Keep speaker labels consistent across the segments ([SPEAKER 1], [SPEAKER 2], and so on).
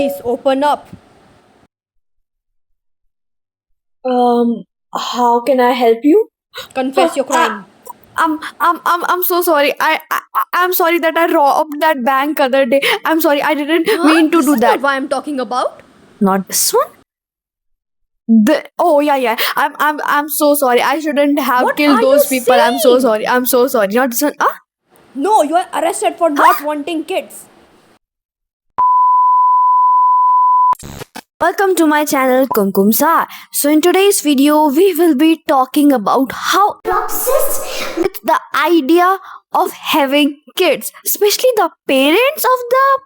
[SPEAKER 1] Please open up.
[SPEAKER 2] How can I help you?
[SPEAKER 1] Confess your crime.
[SPEAKER 2] I'm so sorry. I'm sorry that I robbed that bank other day. I'm sorry. I didn't mean to
[SPEAKER 1] This
[SPEAKER 2] do
[SPEAKER 1] is
[SPEAKER 2] that.
[SPEAKER 1] not what I'm talking about.
[SPEAKER 2] Not this one. Oh yeah. I'm so sorry. I shouldn't have
[SPEAKER 1] What
[SPEAKER 2] killed
[SPEAKER 1] are you
[SPEAKER 2] those people. I'm so
[SPEAKER 1] saying?
[SPEAKER 2] sorry. I'm so sorry. Not this one. Ah?
[SPEAKER 1] No, you are arrested for not wanting kids.
[SPEAKER 2] Welcome to my channel Kumkum Sa. So in today's video we will be talking about how obsessed with the idea of having kids, especially the parents of the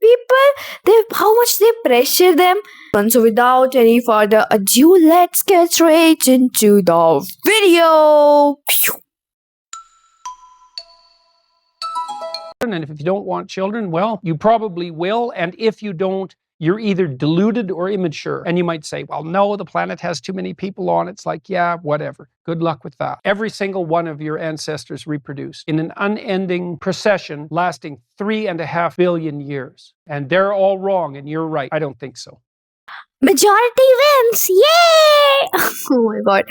[SPEAKER 2] people, they how much they pressure them. And so without any further ado, let's get straight into the video.
[SPEAKER 3] And if you don't want children, well, you probably will. And if you don't, you're either deluded or immature. And you might say, well, no, the planet has too many people on it. It's like, yeah, whatever. Good luck with that. Every single one of your ancestors reproduced in an unending procession lasting 3.5 billion years. And they're all wrong, and you're right. I don't think so.
[SPEAKER 2] Majority wins! Yay! Oh my god.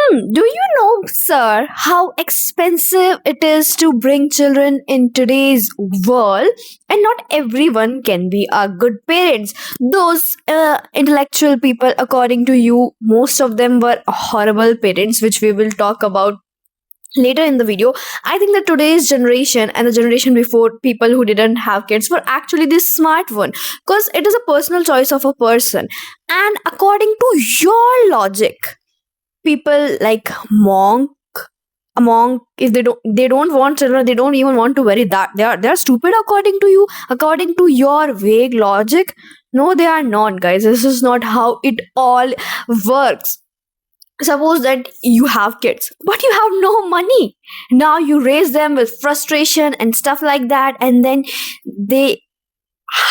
[SPEAKER 2] Do you know, sir, how expensive it is to bring children in today's world? And not everyone can be a good parents. Those intellectual people, according to you, most of them were horrible parents, which we will talk about later in the video. I think that today's generation and the generation before, people who didn't have kids were actually the smart one, because it is a personal choice of a person. And according to your logic, people like monk, if they don't want children, they don't even want to marry, that they are stupid according to you, according to your vague logic. No, they are not, guys. This is not how it all works. Suppose that you have kids but you have no money. Now you raise them with frustration and stuff like that, and then they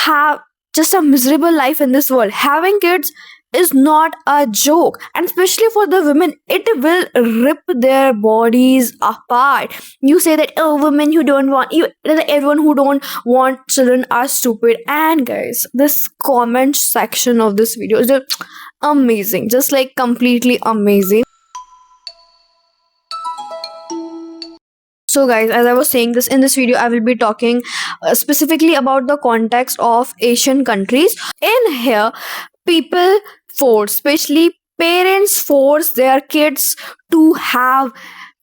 [SPEAKER 2] have just a miserable life in this world. Having kids is not a joke, and especially for the women, it will rip their bodies apart. You say that, oh, women who don't want you, everyone who don't want children are stupid. And guys, this comment section of this video is just amazing, just like completely amazing. So guys, as I was saying, this in this video I will be talking specifically about the context of Asian countries. In here, people force, especially parents force their kids to have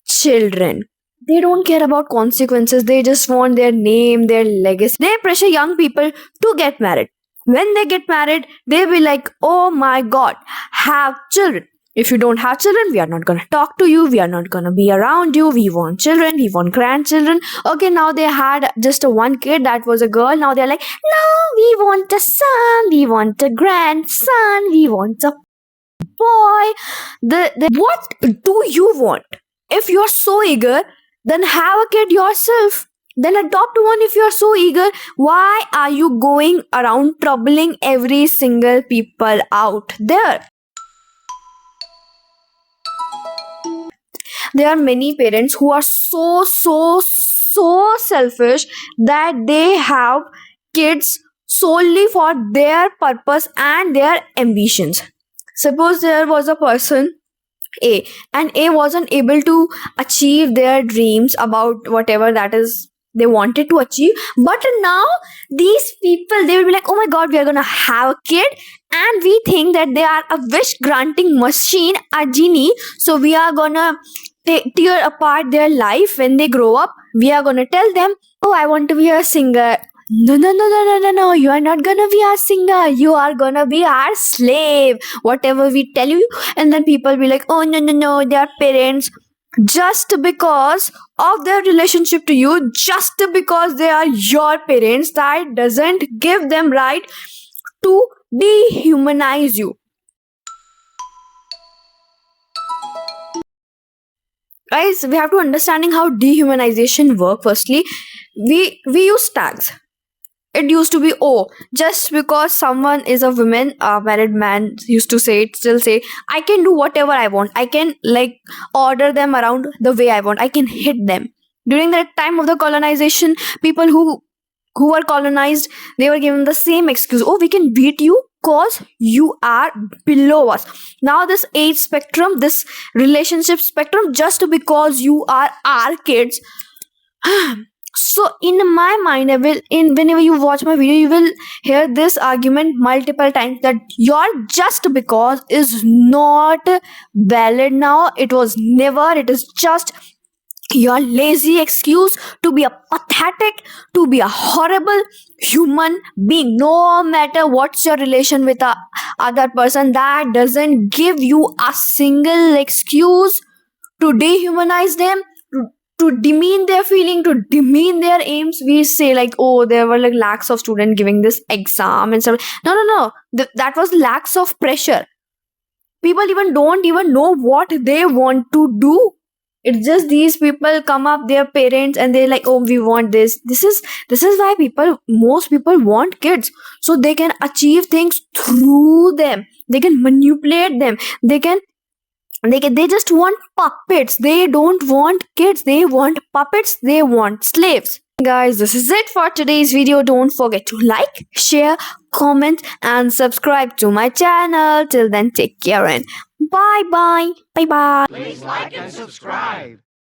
[SPEAKER 2] children. They don't care about consequences. They just want their name, their legacy. They pressure young people to get married. When they get married, they be like, oh my god, have children. If you don't have children, we are not gonna talk to you. We are not gonna be around you. We want children. We want grandchildren. Okay, now they had just a one kid that was a girl. Now they're like, no, we want a son. We want a grandson. We want a boy. What do you want? If you're so eager, then have a kid yourself. Then adopt one if you're so eager. Why are you going around troubling every single people out there? There are many parents who are so selfish that they have kids solely for their purpose and their ambitions. Suppose there was a person A, and A wasn't able to achieve their dreams about whatever that is they wanted to achieve. But now these people, they will be like, oh my god, we are gonna have a kid, and we think that they are a wish granting machine, a genie. So we are gonna tear apart their life when they grow up. We are gonna tell them, oh, I want to be a singer. No, you are not gonna be our singer. You are gonna be our slave, whatever we tell you. And then people be like, oh, no, they are parents. Just because of their relationship to you, just because they are your parents, that doesn't give them right to dehumanize you. Guys, we have to understanding how dehumanization work. Firstly, we use tags. It used to be, oh, just because someone is a woman, a married man used to say it, still say, I can do whatever I want. I can like order them around the way I want. I can hit them. During that time of the colonization, people who who were colonized, they were given the same excuse. Oh, we can beat you cause you are below us. Now this age spectrum, this relationship spectrum, just because you are our kids. So in my mind, I will, in whenever you watch my video, you will hear this argument multiple times that your just because is not valid now. It was never. It is just your lazy excuse to be a pathetic, to be a horrible human being. No matter what's your relation with a other person, that doesn't give you a single excuse to dehumanize them, to demean their feeling, to demean their aims. We say like, oh, there were like lakhs of students giving this exam and stuff. No. That was lacks of pressure. People even don't even know what they want to do. It's just these people come up, their parents, and they're like, oh, we want this. This is why most people want kids, so they can achieve things through them. They can manipulate them. They just want puppets. They don't want kids. They want puppets. They want slaves. Guys, this is it for today's video. Don't forget to like, share, comment, and subscribe to my channel. Till then, take care and bye bye.
[SPEAKER 3] Please like and subscribe.